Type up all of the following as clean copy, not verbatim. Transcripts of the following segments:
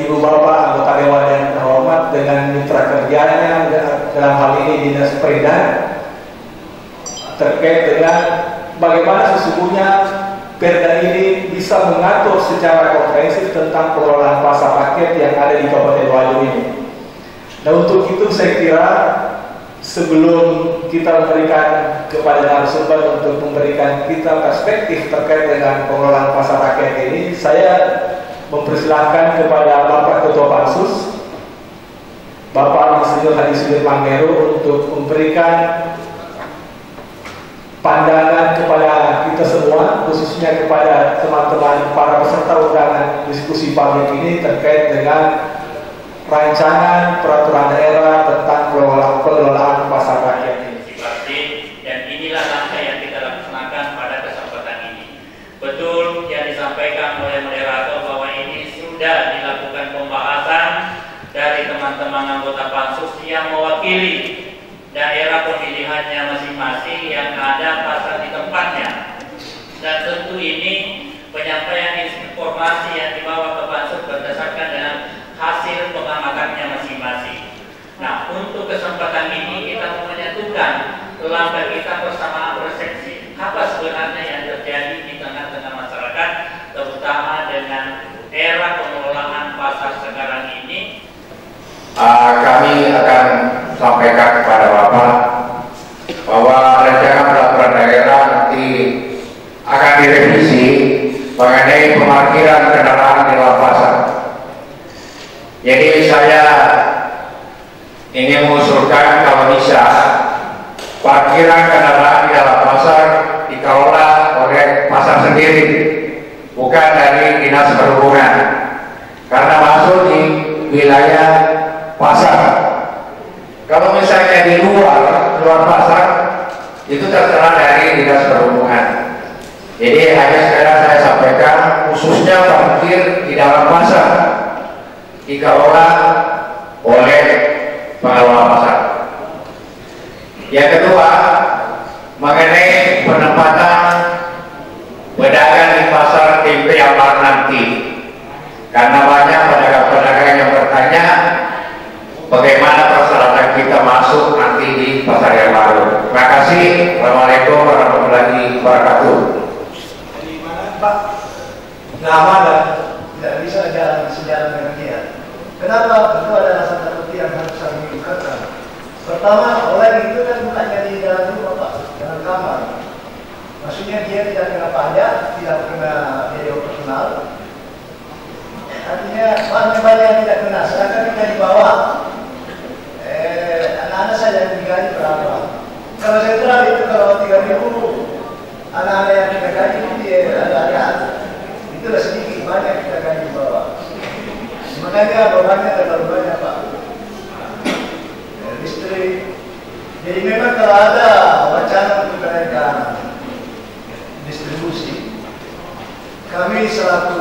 ibu bapak anggota dewan yang terhormat dengan mitra kerjanya dalam hal ini Dinas Perintah terkait dengan bagaimana sesungguhnya Perda ini bisa mengatur secara komprehensif tentang pengelolaan pasar rakyat yang ada di Kabupaten Wajo ini. Nah, untuk itu saya kira sebelum kita memberikan kepada narasumber untuk memberikan kita perspektif terkait dengan pengelolaan pasar rakyat ini, saya mempersilahkan kepada Bapak Ketua Pansus, Bapak Insinyur Haji Sudirman Meru, untuk memberikan pandangan kepada kita semua, khususnya kepada teman-teman para peserta undangan diskusi pagi ini terkait dengan rancangan peraturan daerah tentang pengelolaan pasar rakyat ini. Dan inilah langkah yang kita laksanakan pada kesempatan ini. Betul yang disampaikan oleh moderator bahwa ini sudah dilakukan pembahasan dari teman-teman anggota pansus yang mewakili daerah pemilihannya masing-masing yang ada pasar di tempatnya. Dan tentu ini penyampaian informasi yang dibawa ke pansus berdasarkan dengan hasil pengamatannya masing-masing. Nah, untuk kesempatan ini kita menyatukan langkah kita bersama persepsi apa sebenarnya yang terjadi di tengah-tengah masyarakat, terutama dengan era pengelolaan pasar sekarang ini. Kami akan sampaikan kepada Bapak bahwa rancangan peraturan daerah nanti akan direvisi mengenai pemarkiran kendaraan di dalam pasar. Jadi saya ingin mengusulkan kalau bisa parkiran kendaraan di dalam pasar dikelola oleh pasar sendiri, bukan dari Dinas Perhubungan, karena masuk di wilayah pasar. Kalau misalnya di luar pasar itu terserah dari Dinas Perhubungan. Jadi hanya sekarang saya sampaikan khususnya parkir di dalam pasar dikelola oleh pengelola pasar. Yang kedua, mengenai penempatan pedagang di pasar tempe Amar nanti, karena banyak pedagang-pedagang yang bertanya bagaimana persyaratan kita masuk nanti di pasar yang baru. Terima kasih. Assalamualaikum warahmatullahi wabarakatuh. Dari mana Pak? Nama dan tidak bisa jalan sejalan dengan dia. Kenapa? Itu ada alasan tertentu yang harus kami ungkapkan. Pertama, oleh itu kan bukan jadi dalam rumah Pak, dalam kamar. Maksudnya dia tidak kena pajak, tidak kena biaya operasional. Artinya banyak yang tidak kena, sedangkan kita di bawah. Anak-anak saya yang digaji berapa? Kalau sentral itu kalau 3.000, anak-anak yang kita gaji itu dia ada. Itulah sedikit, banyak kita gaji di bawah. Makanya bebannya terlalu banyak Pak. Listrik. Jadi memang kalau ada wacana untuk kenaikan distribusi, kami selaku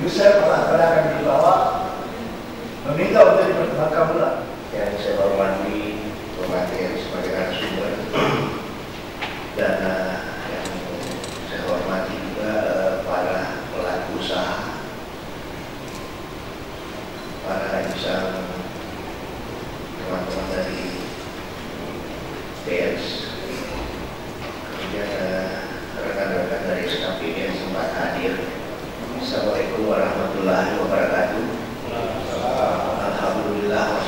user pedagang di bawah meminta untuk dipertimbangkan ulang. Yang saya hormati sebagai narasumber dan yang saya hormati juga para pelaku usaha, para insan, teman-teman dari PS, kemudian rekan-rekan dari SKP yang sempat hadir. Assalamualaikum warahmatullahi wabarakatuh. Alhamdulillah.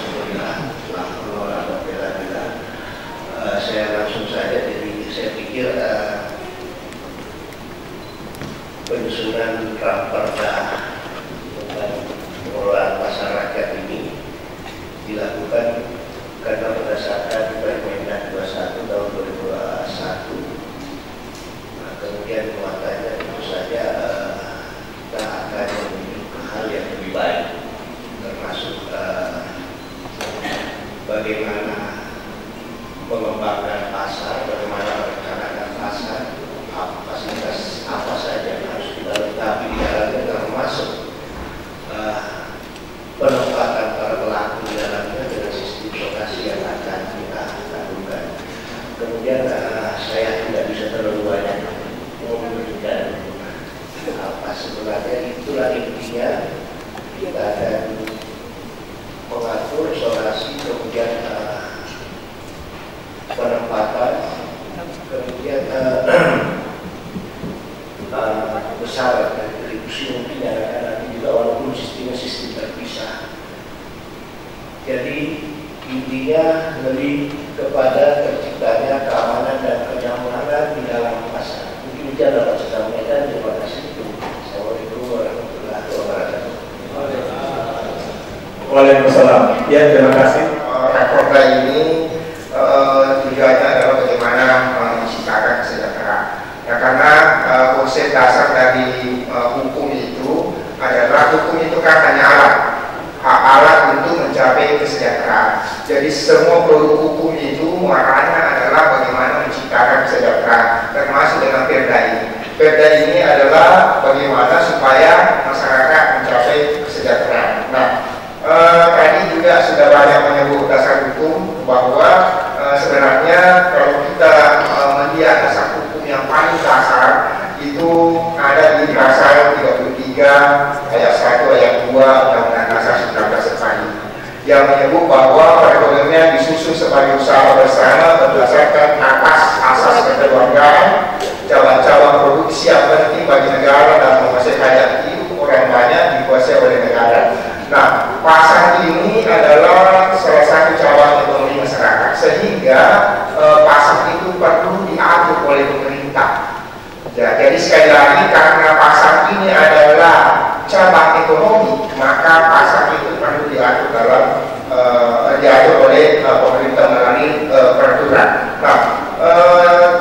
Jadi intinya lebih kepada terciptanya keamanan dan kenyamanan di dalam pasar. Mungkin itu dapat saya sampaikan. Terima kasih. Assalamualaikum warahmatullahi wabarakatuh. Waalaikumsalam. Ya, terima kasih. Rakorda ini tujuannya adalah bagaimana menciptakan kesejahteraan. Ya, karena konsep dasar dari hukum itu adalah hukum itu kan hanya alat untuk mencapai kesejahteraan. Jadi semua produk hukum itu muaranya adalah bagaimana menciptakan kesejahteraan, termasuk dengan perda ini. Perda ini adalah bagaimana supaya masyarakat mencapai kesejahteraan. Nah, tadi juga sudah banyak menyebut dasar hukum bahwa sebenarnya kalau kita melihat dasar hukum yang paling dasar itu ada di pasal 33 ayat 1 ayat 2 Undang-Undang Dasar 1945 yang menyebut bahwa perekonomian disusun sebagai usaha bersama berdasarkan asas kekeluargaan, cabang-cabang produksi yang penting bagi negara dan menghasilkan hajat hidup orang banyak dikuasai oleh negara. Nah, pasar ini adalah salah satu cabang ekonomi masyarakat, sehingga pasar itu perlu diatur oleh pemerintah. Ya, jadi sekali lagi karena pasar ini adalah cabang ekonomi, maka pasar itu perlu diatur diatur oleh pemerintah melalui peraturan. Nah,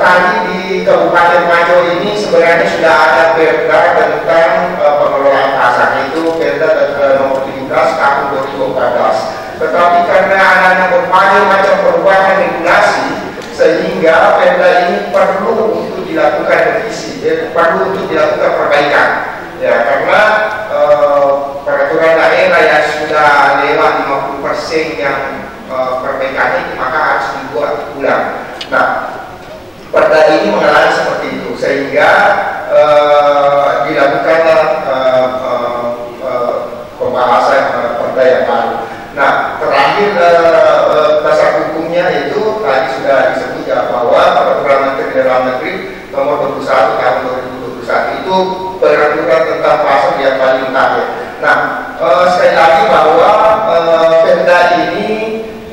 tadi di Kabupaten Majo ini sebenarnya sudah ada perda tentang pengelolaan pasar, itu perda nomor 17 tahun 2014. Tetapi karena adanya berbagai macam perubahan regulasi, sehingga perda ini perlu untuk dilakukan revisi, perlu untuk dilakukan perbaikan. Ya, karena peraturan daerah yang sudah lewat 50% yang perbaikan itu, maka harus dibuat ulang. Nah, perda ini mengalami seperti itu, sehingga dilakukanlah pembahasan perda yang baru. Nah, terakhir dasar hukumnya itu tadi sudah disebut ya, bahwa peraturan Menteri Dalam Negeri nomor 21 tahun 2021 itu peraturan tentang pasar yang paling terakhir. Nah, sekali lagi bahwa perda ini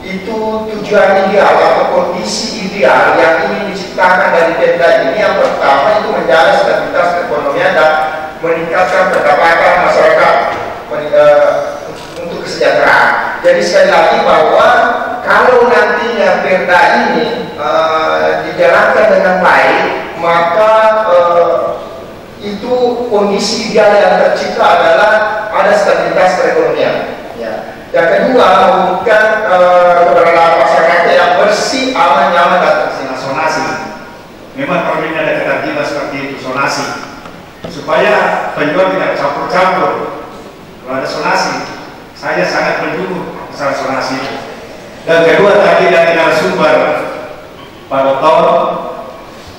itu tujuan ideal atau kondisi ideal yang ingin diciptakan dari perda ini, yang pertama itu menjaga stabilitas perekonomian dan meningkatkan pendapatan masyarakat untuk kesejahteraan. Jadi sekali lagi bahwa kalau nantinya perda ini dijalankan dengan baik, maka itu kondisi ideal yang tercipta adalah ada stabilitas perekonomian. Ya. Yang kedua, mewujudkan keberadaan masyarakat yang bersih, aman, nyaman, dan tersinah. Zonasi, memang perlu ada ketertiban seperti itu, zonasi, supaya penjual tidak campur-campur. Kalau ada zonasi, saya sangat mendukung masalah zonasi itu. Dan kedua, tadi dari narasumber Pak Dokter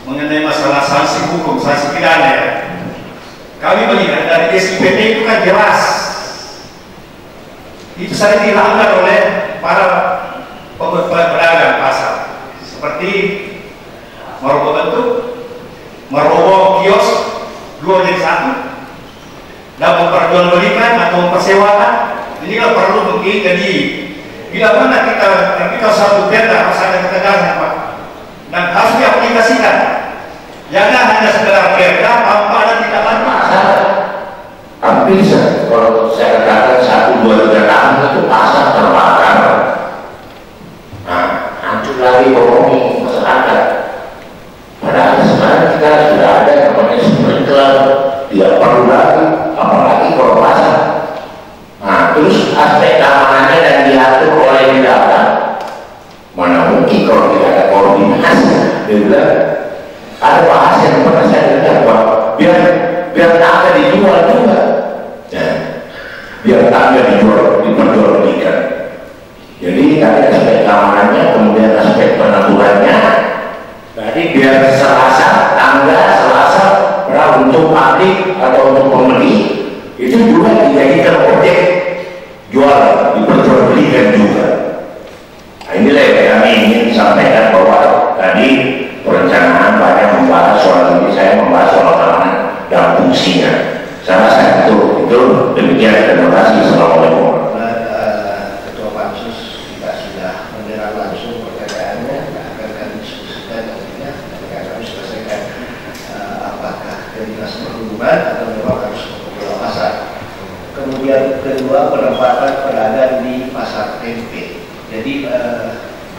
mengenai masalah sanksi hukum, sanksi pidana ya. Kami melihat dari SIPT itu kan jelas, itu sering dilanggar oleh para pedagang pasar, seperti meroboh bentuk, meroboh kios 2 jadi 1, dan memperjualbelikan atau mempersewakan. Ini kan perlu mungkin. Jadi bila mana kita satu perda harus ada ketegasan Pak, dan harus diaplikasikan. Jangan hanya sekedar perda tanpa ada tindakan pasar. Tapi kalau saya katakan 1-2 tahun itu pasar terbakar. Nah, hancur lagi ekonomi masyarakat. Padahal sekarang kita sudah ada namanya sprinkler, tidak perlu lagi, apalagi kalau pasar. Nah, terus aspek keamanannya dan diatur oleh negara. Mana mungkin kalau tidak ada koordinasi, dia bilang ada bahasa yang pernah saya dengar bahwa biar tak ada dijual juga, ya. Biar tak ada diperjualbelikan. Jadi tadi aspek keamanannya, kemudian aspek penaturannya. Jadi biar Selasa, tanggal Selasa untuk pabrik atau untuk pembeli itu juga dijadikan objek jualan, diperjualbelikan juga. Nah, inilah yang kami ingin sampaikan, bahwa tadi perencanaan banyak membahas soal ini, saya membahas soal keamanan dan fungsinya. Saya rasa itu demikian. Terima kasih. Assalamualaikum. Ketua Pansus para pedagang di pasar tempe. Jadi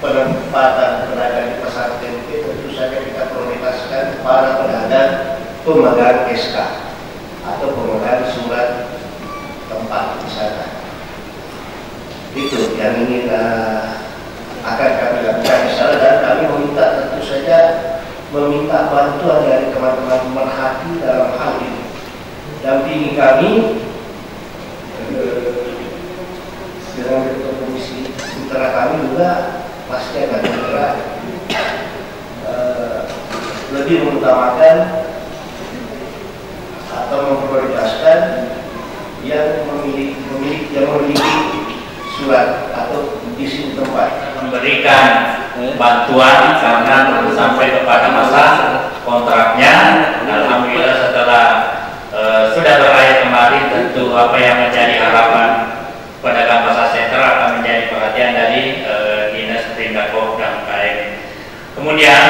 penempatan pedagang di pasar tempe tentu saja kita prioritaskan para pedagang pemegang SK atau pemegang surat tempat di sana. Itu yang ingin akan kami lakukan di sana, dan kami meminta tentu saja meminta bantuan dari teman-teman pemerhati dalam hal ini. Dampingi kami dengan ketua komisi mitra kami juga pasti akan segera lebih mengutamakan atau memprioritaskan yang memiliki surat atau izin tempat, memberikan bantuan karena belum sampai kepada masa kontraknya. Alhamdulillah setelah sudah berakhir kemarin, tentu apa yang menjadi harapan pedagang pasar sentra akan menjadi perhatian dari Dinas Perindak dan UKM. Kemudian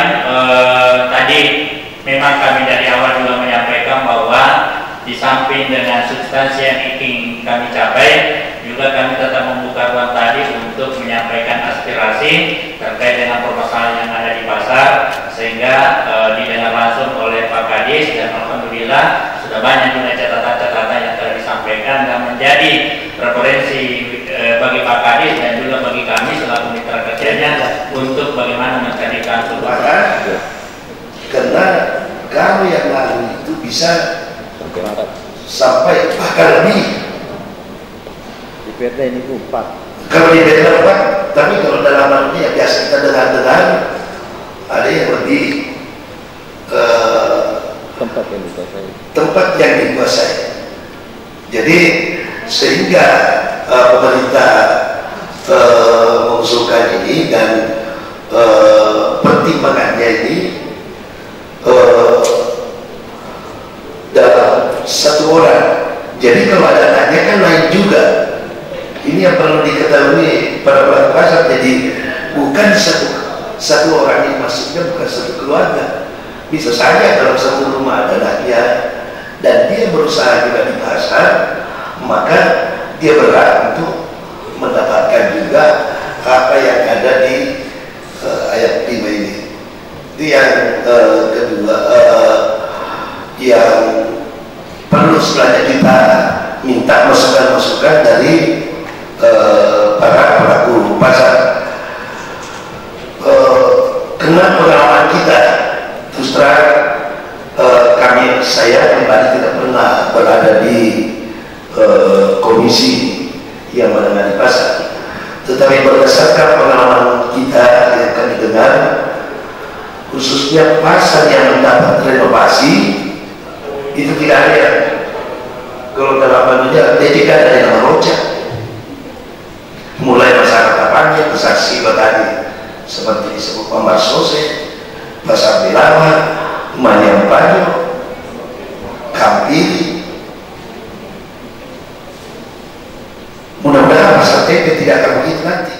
tadi memang kami dari awal juga menyampaikan bahwa di samping dengan substansi yang ingin kami capai, juga kami tetap membuka ruang tadi untuk menyampaikan aspirasi terkait dengan permasalahan yang ada di pasar, sehingga didengar langsung oleh Pak Kadis, dan alhamdulillah sudah banyak juga catatan-catatan yang telah disampaikan dan menjadi referensi bagi Pak Kadis dan juga bagi kami selaku mitra kerjanya untuk bagaimana mencarikan solusi. Karena kalau yang lalu itu bisa sampai bahkan lebih. Di PT ini 4. Kalau di PT 4, tapi kalau dalam hal ini yang biasa kita dengar ada yang lebih tempat yang dikuasai. Jadi sehingga pemerintah mengusulkan ini, dan pertimbangannya ini dalam satu orang. Jadi kalau ada anaknya kan lain juga. Ini yang perlu diketahui para pelaku pasar. Jadi bukan satu orang yang masuknya, bukan satu keluarga. Bisa saja dalam satu rumah ada anaknya dan dia berusaha juga di pasar, maka dia berhak untuk mendapatkan juga apa yang ada di ayat 5 ini. Itu yang kedua, yang perlu sebenarnya kita minta masukan-masukan dari para pelaku pasar. Karena pengalaman kita, terus terang saya pribadi tidak pernah berada di komisi yang menangani pasar, tetapi berdasarkan pengalaman kita yang kami dengar, khususnya pasar yang mendapat renovasi itu tidak ada. Kalau dalam banunya DJK ada yang merocak, mulai masyarakat apanya, pasar Siba tadi seperti disebut Pambar Sose, pasar Belama, Manyam Pajo, Kampiri. Mudah-mudahan pasar tempe tidak akan begitu nanti.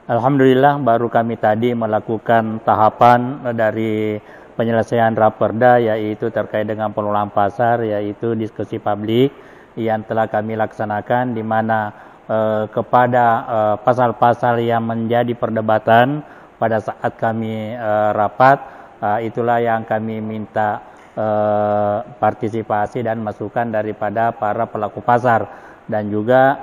Alhamdulillah baru kami tadi melakukan tahapan dari penyelesaian Raperda, yaitu terkait dengan pengelolaan pasar, yaitu diskusi publik yang telah kami laksanakan, di mana kepada pasal-pasal yang menjadi perdebatan pada saat kami rapat, itulah yang kami minta partisipasi dan masukan daripada para pelaku pasar, dan juga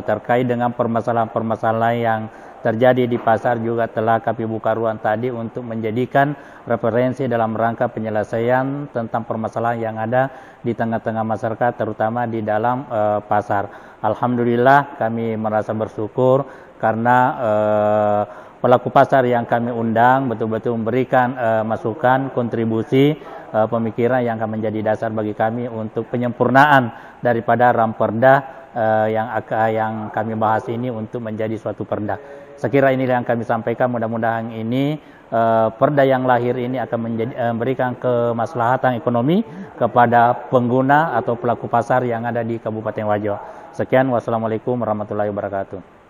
terkait dengan permasalahan-permasalahan yang terjadi di pasar juga telah kami buka ruang tadi untuk menjadikan referensi dalam rangka penyelesaian tentang permasalahan yang ada di tengah-tengah masyarakat, terutama di dalam pasar. Alhamdulillah kami merasa bersyukur karena pelaku pasar yang kami undang betul-betul memberikan masukan, kontribusi, pemikiran yang akan menjadi dasar bagi kami untuk penyempurnaan daripada Raperda yang kami bahas ini untuk menjadi suatu perda. Sekira inilah yang kami sampaikan. Mudah-mudahan ini perda yang lahir ini akan memberikan kemaslahatan ekonomi kepada pengguna atau pelaku pasar yang ada di Kabupaten Wajo. Sekian, wassalamualaikum warahmatullahi wabarakatuh.